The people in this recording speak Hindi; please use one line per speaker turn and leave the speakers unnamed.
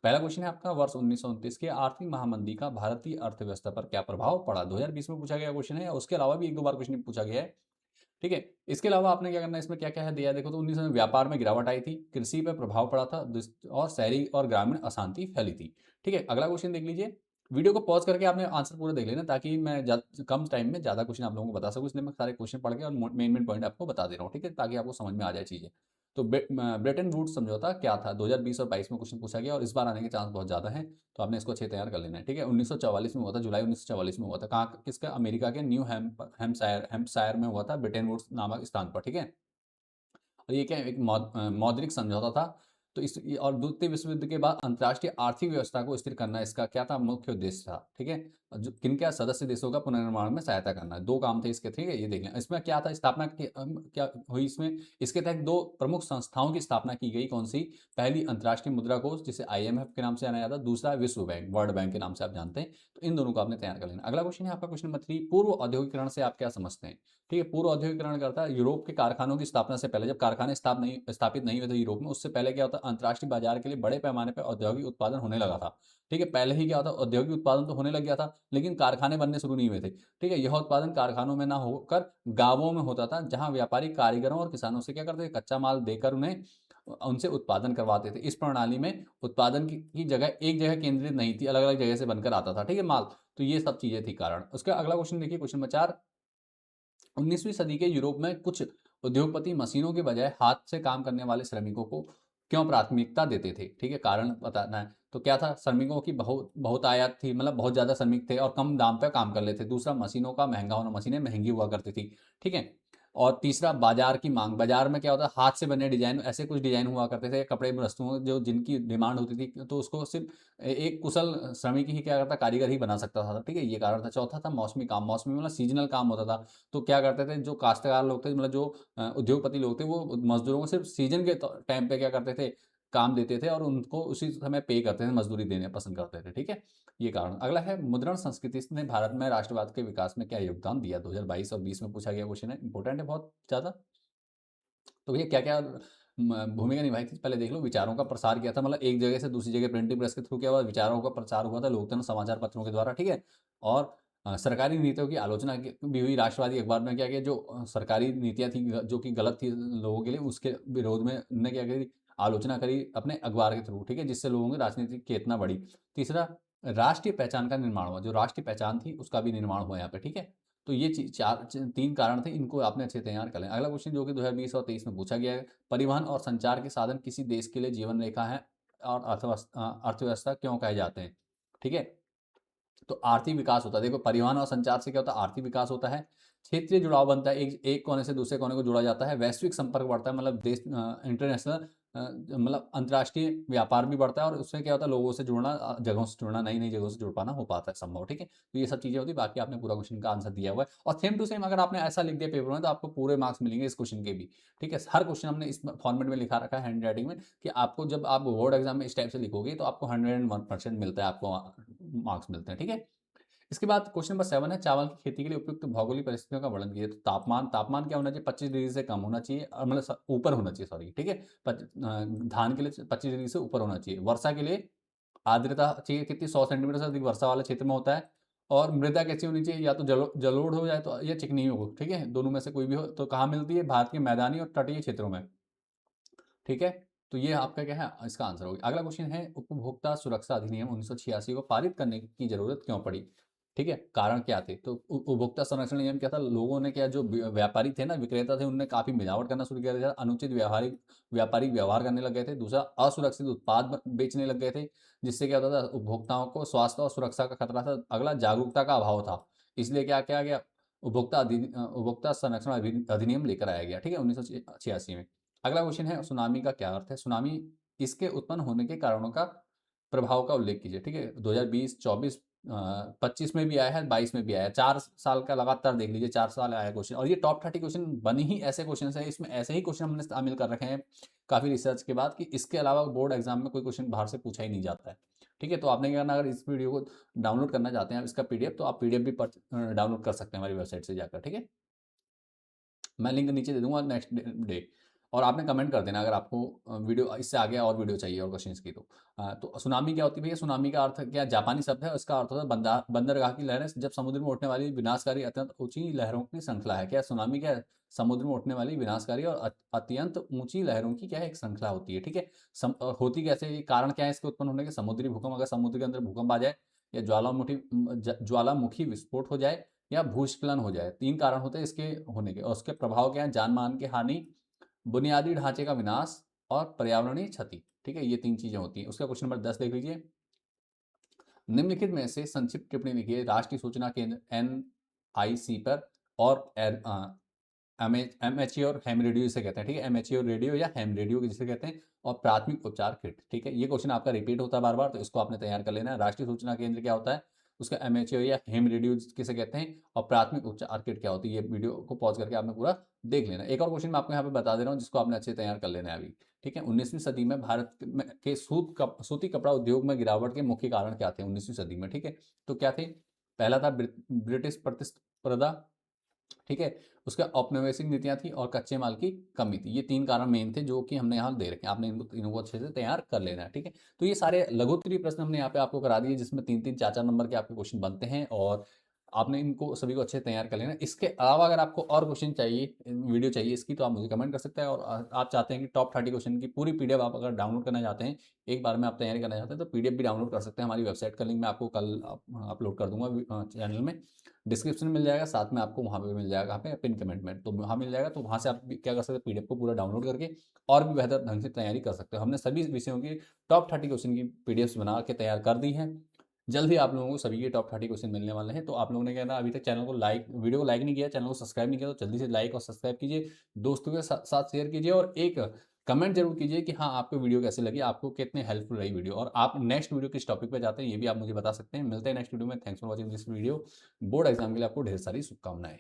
पहला क्वेश्चन है आपका, वर्ष 1929 के आर्थिक महामंदी का भारतीय अर्थव्यवस्था पर क्या प्रभाव पड़ा? 2020 में पूछा गया क्वेश्चन है, और उसके अलावा भी एक दो बार क्वेश्चन पूछा गया है। ठीक है, इसके अलावा आपने क्या करना है, इसमें क्या क्या है दिया है देखो। तो 1900 में व्यापार में गिरावट आई थी, कृषि पर प्रभाव पड़ा था, और शहरी और ग्रामीण अशांति फैली थी। ठीक है, अगला क्वेश्चन देख लीजिए। वीडियो को पॉज करके आपने आंसर पूरा देख लेना, ताकि मैं कम टाइम में ज्यादा क्वेश्चन आप लोगों को बता सकूं, इसलिए मैं सारे क्वेश्चन पढ़ के और मेन मेन पॉइंट आपको बता दे रहा हूँ। ठीक है, ताकि आपको समझ में आ जाए चीजें। तो ब्रेटन वुड्स समझौता क्या था? 2020 और 22 में क्वेश्चन पूछा गया, और इस बार आने के चांस बहुत ज्यादा है, तो आपने इसको अच्छे तैयार कर लेना है। ठीक है, 1944 में हुआ था, जुलाई 1944 में हुआ था। कहाँ किसका? अमेरिका के न्यू हैम्पशायर में हुआ था, ब्रिटेन वुड्स नामक स्थान पर। ठीक है, और ये क्या है, एक मौद्रिक समझौता था। तो और द्वितीय विश्व युद्ध के बाद अंतर्राष्ट्रीय आर्थिक व्यवस्था को स्थिर करना इसका क्या था? मुख्य उद्देश्य था। ठीक है, जो किन क्या सदस्य देशों का पुनर्निर्माण में सहायता करना है, दो काम थे इसके। ठीक है, ये देख लें। इसमें क्या था, स्थापना क्या हुई इसमें? इसके तहत दो प्रमुख संस्थाओं की स्थापना की गई। कौन सी? पहली अंतर्राष्ट्रीय मुद्रा कोष, जिसे IMF के नाम से जाना जाता है, दूसरा विश्व बैंक, वर्ल्ड बैंक के नाम से आप जानते हैं। तो इन दोनों को आपने तैयार कर लेना। अगला क्वेश्चन है आपका, क्वेश्चन नंबर 3, पूर्व औद्योगिकरण से आप क्या समझते हैं? ठीक है, पूर्व औद्योगिकरण करता है यूरोप के कारखानों की स्थापना से पहले, जब कारखाने स्थापित नहीं हुए थे यूरोप में, उससे पहले क्या होता है, अंतर्राष्ट्रीय बाजार के लिए बड़े पैमाने पर औद्योगिक उत्पादन होने लगा था। ठीक है, पहले ही क्या होता, औद्योगिक उत्पादन तो होने लग गया था, लेकिन कारखाने बनने शुरू नहीं हुए थे। ठीक है, यह उत्पादन कारखानों में ना होकर गांवों में होता था, जहां व्यापारी कारीगरों और किसानों से क्या करते थे, कच्चा माल देकर उन्हें उनसे उत्पादन करवाते थे। इस प्रणाली में उत्पादन की जगह एक जगह केंद्रित नहीं थी, अलग अलग जगह से बनकर आता था। ठीक है, माल। तो ये सब चीजें थी कारण। उसका अगला क्वेश्चन देखिए, क्वेश्चन नंबर 4, 19वीं सदी के यूरोप में कुछ उद्योगपति मशीनों के बजाय हाथ से काम करने वाले श्रमिकों को क्यों प्राथमिकता देते थे? ठीक है, कारण बताना है। तो क्या था, श्रमिकों की बहुत बहुत आयात थी, मतलब बहुत ज्यादा श्रमिक थे और कम दाम पे काम कर लेते थे। दूसरा, मशीनों का महंगा होना, मशीनें महंगी हुआ करती थी। ठीक है, और तीसरा, बाजार की मांग। बाजार में क्या होता है, हाथ से बने डिजाइन, ऐसे कुछ डिजाइन हुआ करते थे कपड़े में, वस्तुओं जो जिनकी डिमांड होती थी, तो उसको सिर्फ एक कुशल श्रमिक ही क्या करता, कारीगर ही बना सकता था। ठीक है, ये कारण था। चौथा था मौसमी काम। मौसमी मतलब सीजनल काम होता था। तो क्या करते थे, जो काश्तकार लोग थे, मतलब जो उद्योगपति लोग थे, वो मजदूरों को सिर्फ सीजन के टाइम पे क्या करते थे, काम देते थे, और उनको उसी समय पे करते थे, मजदूरी देने पसंद करते थे। ठीक है, ये कारण। अगला है, मुद्रण संस्कृति ने भारत में राष्ट्रवाद के विकास में क्या योगदान दिया? 2022 और 20 में पूछा गया क्वेश्चन है, इंपॉर्टेंट है बहुत ज्यादा। तो भैया क्या क्या भूमिका निभाई थी, पहले देख लो। विचारों का प्रसार किया था, मतलब एक जगह से दूसरी जगह प्रिंटिंग प्रेस के थ्रू क्या हुआ, विचारों का प्रचार हुआ था लोकतंत्र समाचार पत्रों के द्वारा। ठीक है, और सरकारी नीतियों की आलोचना भी हुई। राष्ट्रवादी अखबार में क्या किया, जो सरकारी नीतियां थी जो कि गलत थी लोगों के लिए, उसके विरोध में उन्होंने क्या करी, आलोचना करी अपने अखबार के थ्रू। ठीक है, जिससे लोगों की राजनीतिक चेतना बढ़ी। तीसरा, राष्ट्रीय पहचान का निर्माण हुआ, जो राष्ट्रीय पहचान थी उसका भी निर्माण हुआ यहाँ पे। ठीक है, तो ये तीन कारण थे, इनको आपने अच्छे तैयार कर लें। अगला क्वेश्चन जो कि 2020 और 23 में पूछा गया है, परिवहन और संचार के साधन किसी देश के लिए जीवन रेखा है और अर्थव्यवस्था क्यों कहे जाते हैं? ठीक है, तो आर्थिक विकास होता है। देखो, परिवहन और संचार से क्या होता है, आर्थिक विकास होता है, क्षेत्रीय जुड़ाव बनता है, एक कोने से दूसरे कोने को जोड़ा जाता है, वैश्विक संपर्क बढ़ता है, मतलब देश इंटरनेशनल मतलब अंतर्राष्ट्रीय व्यापार भी बढ़ता है, और उससे क्या होता है, लोगों से जुड़ना, जगहों से जुड़ना, नई नई जगहों से जुड़ पाना हो पाता है संभव। ठीक है, तो ये सब चीजें होती है। बाकी आपने पूरा क्वेश्चन का आंसर दिया हुआ है, और सेम टू सेम अगर आपने ऐसा लिख दिया पेपर में, तो आपको पूरे मार्क्स मिलेंगे इस क्वेश्चन के भी। ठीक है, हर क्वेश्चन हमने इस फॉर्मेट में लिखा रखा है, हैंड राइटिंग में, कि आपको जब आप बोर्ड एग्जाम में इस टाइप से लिखोगे, तो आपको 101% मिलता है, आपको मार्क्स मिलते हैं। ठीक है, इसके बाद क्वेश्चन नंबर 7 है, चावल की खेती के लिए उपयुक्त भौगोलिक परिस्थितियों का वर्णन कीजिए। तो तापमान, क्या होना चाहिए, 25 डिग्री से कम होना चाहिए, मतलब ऊपर होना चाहिए, सॉरी। ठीक है, धान के लिए 25 डिग्री से ऊपर होना चाहिए। वर्षा के लिए आर्द्रता चाहिए कितनी, 100 सेंटीमीटर से अधिक वर्षा वाले क्षेत्र में होता है। और मृदा कैसी होनी चाहिए, या तो जलोढ़ हो जाए, तो या चिकनी हो। ठीक है, दोनों में से कोई भी हो। तो कहाँ मिलती है, भारत के मैदानी और तटीय क्षेत्रों में। ठीक है, तो ये आपका क्या है, इसका आंसर होगा। अगला क्वेश्चन है, उपभोक्ता सुरक्षा अधिनियम 1986 को पारित करने की जरूरत क्यों पड़ी? ठीक है, कारण क्या थे? तो उपभोक्ता संरक्षण नियम क्या था, लोगों ने क्या, जो व्यापारी थे ना, विक्रेता थे, उन्होंने काफी मिलावट करना शुरू किया था, अनुचित व्यापारिक व्यवहार करने लग गए थे। दूसरा, असुरक्षित उत्पाद बेचने लग गए थे, जिससे क्या होता था, उपभोक्ताओं को स्वास्थ्य और सुरक्षा का खतरा था। अगला, जागरूकता का अभाव था, इसलिए क्या किया गया, उपभोक्ता संरक्षण अधिनियम लेकर आया गया। ठीक है, 1986 में। अगला क्वेश्चन है, सुनामी का क्या अर्थ है? सुनामी, इसके उत्पन्न होने के कारणों का प्रभाव का उल्लेख कीजिए। ठीक है, 2020, 24, 25 में भी आया है, 22 में भी आया है, 4 साल का लगातार देख लीजिए, 4 साल आया क्वेश्चन। और ये टॉप 30 क्वेश्चन बने ही ऐसे क्वेश्चन है, इसमें ऐसे ही क्वेश्चन हमने शामिल कर रखे हैं काफी रिसर्च के बाद, कि इसके अलावा बोर्ड एग्जाम में कोई क्वेश्चन बाहर से पूछा ही नहीं जाता है। ठीक है, तो आपने क्या करना, अगर इस वीडियो को डाउनलोड करना चाहते हैं इसका पीडीएफ, तो आप पीडीएफ भी डाउनलोड कर सकते हैं हमारी वेबसाइट से जाकर। ठीक है, मैं लिंक नीचे दे दूंगा नेक्स्ट डे। और आपने कमेंट कर देना अगर आपको वीडियो इससे आगे और वीडियो चाहिए और क्वेश्चंस की तो सुनामी क्या होती है भैया? सुनामी का अर्थ क्या, जापानी शब्द है, इसका अर्थ होता है बंदरगाह की लहरें, जब समुद्र में उठने वाली विनाशकारी अत्यंत ऊंची लहरों की श्रृंखला है। क्या सुनामी क्या है? समुद्र में उठने वाली विनाशकारी और अत्यंत ऊंची लहरों की क्या है, एक श्रृंखला होती है। ठीक है, होती कैसे, ये कारण क्या है इसके उत्पन्न होने के? समुद्री भूकंप, अगर समुद्र के अंदर भूकंप आ जाए, या ज्वालामुखी विस्फोट हो जाए, या भूस्खलन हो जाए, 3 कारण होते हैं इसके होने के। और उसके प्रभाव क्या है? जान मान की हानि, बुनियादी ढांचे का विनाश और पर्यावरणीय क्षति। ठीक है, ये 3 चीजें होती हैं। उसका क्वेश्चन नंबर 10 देख लीजिए। निम्नलिखित में से संक्षिप्त टिप्पणी लिखिए राष्ट्रीय सूचना केंद्र NIC पर और एमएचए और हैम रेडियो जिसे कहते हैं। ठीक है, एमएचए और रेडियो या हैम रेडियो जिसे कहते हैं, और प्राथमिक उपचार किट। ठीक है, ये क्वेश्चन आपका रिपीट होता है बार बार, तो इसको आपने तैयार कर लेना है। राष्ट्रीय सूचना केंद्र क्या होता है, उसका एमएचए या हेम रेडियो किसे कहते हैं, और प्राथमिक उपचार किट क्या होती है। ये वीडियो को पॉज करके आपने पूरा देख लेना है। एक और क्वेश्चन मैं आपको यहाँ पे बता दे रहा हूँ जिसको आपने अच्छे तैयार कर लेना है अभी। ठीक है, 19वीं सदी में भारत के सूती कपड़ा उद्योग में गिरावट के मुख्य कारण क्या थे 19वीं सदी में? ठीक है, तो क्या थे? पहला था ब्रिटिश प्रतिस्पर्धा। ठीक है, उसका औपनिवेशिक नीतियां थी और कच्चे माल की कमी थी। ये 3 कारण मेन थे जो कि हमने यहाँ दे रखे हैं, आपने इनको तीनों को अच्छे से तैयार कर लेना है। ठीक है, तो ये सारे लघुत्तरीय प्रश्न हमने यहाँ पे आपको करा दिए जिसमें 3-3 4-4 नंबर के आपके क्वेश्चन बनते हैं, और आपने इनको सभी को अच्छे से तैयार कर लेना है। इसके अलावा अगर आपको और क्वेश्चन चाहिए, वीडियो चाहिए इसकी, तो आप मुझे कमेंट कर सकते हैं। और आप चाहते हैं कि टॉप 30 क्वेश्चन की पूरी पीडीएफ आप अगर डाउनलोड करना चाहते हैं, एक बार में आप तैयारी करना चाहते हैं, तो पीडीएफ भी डाउनलोड कर सकते हैं। हमारी वेबसाइट का लिंक मैं आपको कल अपलोड कर दूंगा चैनल में, डिस्क्रिप्शन में मिल जाएगा, साथ में आपको वहाँ पे मिल जाएगा, कहाँ पे, पिन कमेंट में, तो वहाँ मिल जाएगा। तो वहाँ से आप क्या कर सकते हैं, पीडीएफ को पूरा डाउनलोड करके और भी बेहतर ढंग से तैयारी कर सकते हो। हमने सभी विषयों की टॉप 30 क्वेश्चन की पीडीएफ बना के तैयार कर दी हैं। जल्द ही आप लोगों को सभी के टॉप 30 क्वेश्चन मिलने वाले हैं। तो आप लोगों ने क्या ना, अभी तक चैनल को वीडियो को लाइक नहीं किया, चैनल को सब्सक्राइब नहीं किया, तो जल्दी से लाइक और सब्सक्राइब कीजिए, दोस्तों के साथ शेयर कीजिए, और एक कमेंट जरूर कीजिए कि हाँ आपको वीडियो कैसे लगी, आपको कितने हेल्पफुल रही वीडियो, और आप नेक्स्ट वीडियो किस टॉपिक पे जाते हैं ये भी आप मुझे बता सकते हैं। मिलते हैं नेक्स्ट वीडियो में। Thanks for watching this video. Board exam के लिए आपको ढेर सारी शुभकामनाएं।